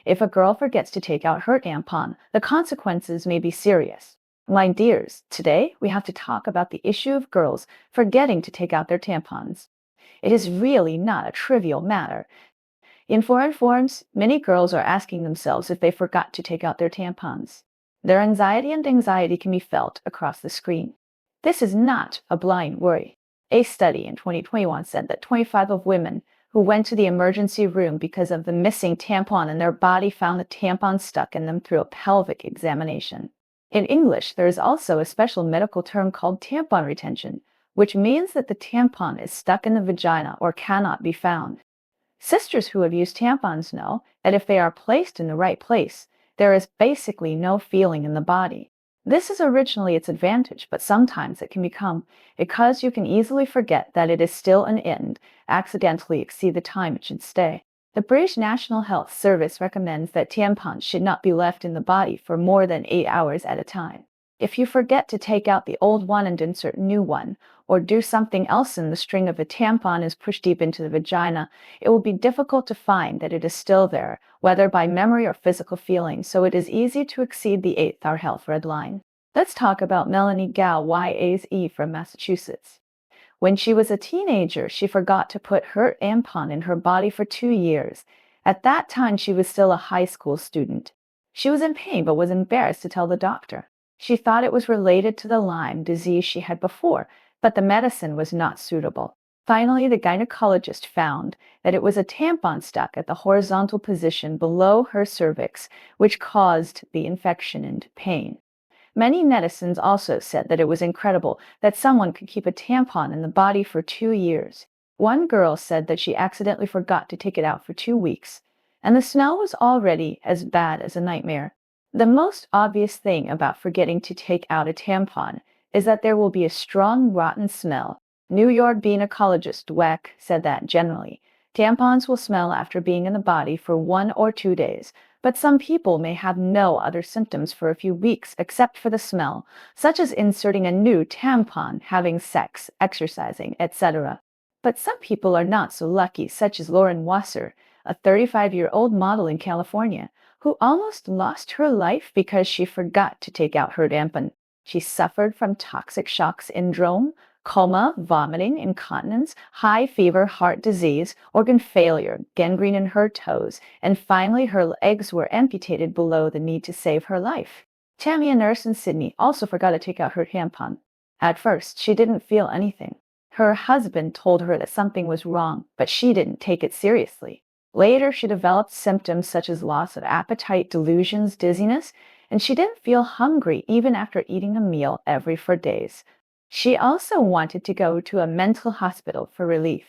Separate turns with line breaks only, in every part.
If a girl forgets to take out her tampon, the consequences may be serious. My dears, today we have to talk about the issue of girls forgetting to take out their tampons. It is really not a trivial matter. In foreign forums, many girls are asking themselves if they forgot to take out their tampons. Their anxiety can be felt across the screen. This is not a blind worry. A study in 2021 said that 25 of women who went to the emergency room because of the missing tampon in their body found the tampon stuck in them through a pelvic examination. In English, there is also a special medical term called tampon retention, which means that the tampon is stuck in the vagina or cannot be found. Sisters who have used tampons know that if they are placed in the right place, there is basically no feeling in the body. This is originally its advantage, but sometimes it can become, because you can easily forget that it is still an end, accidentally exceed the time it should stay. The British National Health Service recommends that tampons should not be left in the body for more than 8 hours at a time. If you forget to take out the old one and insert a new one, or do something else and the string of a tampon is pushed deep into the vagina, it will be difficult to find that it is still there, whether by memory or physical feeling, so it is easy to exceed the 8-hour health red line. Let's talk about Melanie Gao YAZE from Massachusetts. When she was a teenager, she forgot to put her tampon in her body for 2 years. At that time, she was still a high school student. She was in pain but was embarrassed to tell the doctor. She thought it was related to the Lyme disease she had before, but the medicine was not suitable. Finally, the gynecologist found that it was a tampon stuck at the horizontal position below her cervix, which caused the infection and pain. Many netizens also said that it was incredible that someone could keep a tampon in the body for 2 years. One girl said that she accidentally forgot to take it out for 2 weeks, and the smell was already as bad as a nightmare. The most obvious thing about forgetting to take out a tampon is that there will be a strong, rotten smell. New York gynecologist Dweck said that generally, tampons will smell after being in the body for 1 or 2 days, but some people may have no other symptoms for a few weeks except for the smell, such as inserting a new tampon, having sex, exercising, etc. But some people are not so lucky, such as Lauren Wasser, a 35-year-old model in California, who almost lost her life because she forgot to take out her tampon. She suffered from toxic shock syndrome, coma, vomiting, incontinence, high fever, heart disease, organ failure, gangrene in her toes, and finally her legs were amputated below the knee to save her life. Tammy, a nurse in Sydney, also forgot to take out her tampon. At first, she didn't feel anything. Her husband told her that something was wrong, but she didn't take it seriously. Later, she developed symptoms such as loss of appetite, delusions, dizziness, and she didn't feel hungry even after eating a meal every 4 days. She also wanted to go to a mental hospital for relief.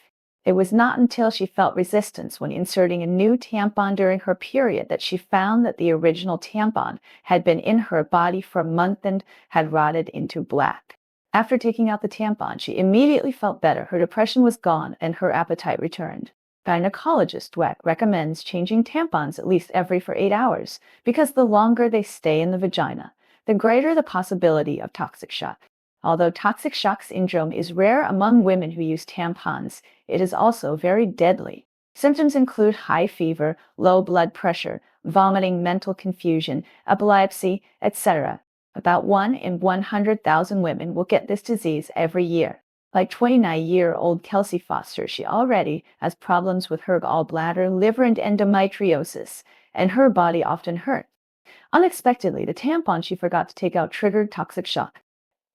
It was not until she felt resistance when inserting a new tampon during her period that she found that the original tampon had been in her body for a month and had rotted into black. After taking out the tampon, she immediately felt better, her depression was gone, and her appetite returned. Gynecologist Dweck recommends changing tampons at least every 8 hours, because the longer they stay in the vagina, the greater the possibility of toxic shock. Although toxic shock syndrome is rare among women who use tampons, it is also very deadly. Symptoms include high fever, low blood pressure, vomiting, mental confusion, epilepsy, etc. About 1 in 100,000 women will get this disease every year. Like 29-year-old Kelsey Foster, she already has problems with her gallbladder, liver, and endometriosis, and her body often hurts. Unexpectedly, the tampon she forgot to take out triggered toxic shock.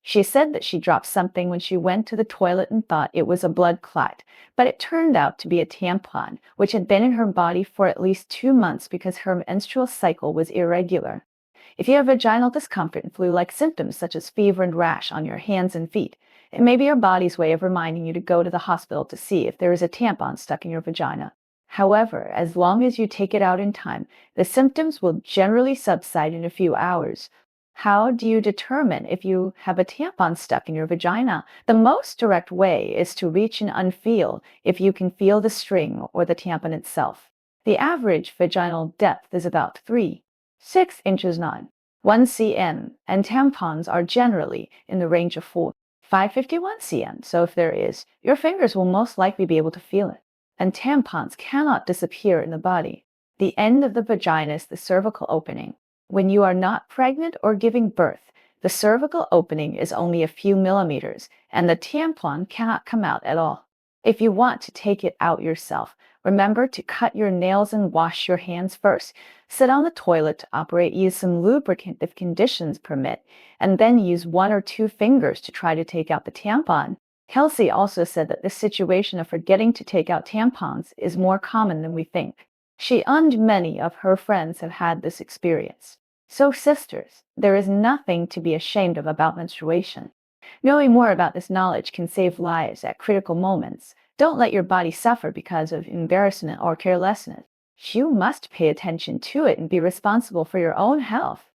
She said that she dropped something when she went to the toilet and thought it was a blood clot, but it turned out to be a tampon, which had been in her body for at least 2 months because her menstrual cycle was irregular. If you have vaginal discomfort and flu-like symptoms such as fever and rash on your hands and feet, it may be your body's way of reminding you to go to the hospital to see if there is a tampon stuck in your vagina. However, as long as you take it out in time, the symptoms will generally subside in a few hours. How do you determine if you have a tampon stuck in your vagina? The most direct way is to reach and unfeel if you can feel the string or the tampon itself. The average vaginal depth is about 3.6 inches, not 1 cm, and tampons are generally in the range of 4.551 cm, so if there is, your fingers will most likely be able to feel it. And tampons cannot disappear in the body. The end of the vagina is the cervical opening. When you are not pregnant or giving birth, the cervical opening is only a few millimeters, and the tampon cannot come out at all. If you want to take it out yourself, remember to cut your nails and wash your hands first. Sit on the toilet to operate, use some lubricant if conditions permit, and then use 1 or 2 fingers to try to take out the tampon. Kelsey also said that this situation of forgetting to take out tampons is more common than we think. She and many of her friends have had this experience. So, sisters, there is nothing to be ashamed of about menstruation. Knowing more about this knowledge can save lives at critical moments. Don't let your body suffer because of embarrassment or carelessness. You must pay attention to it and be responsible for your own health.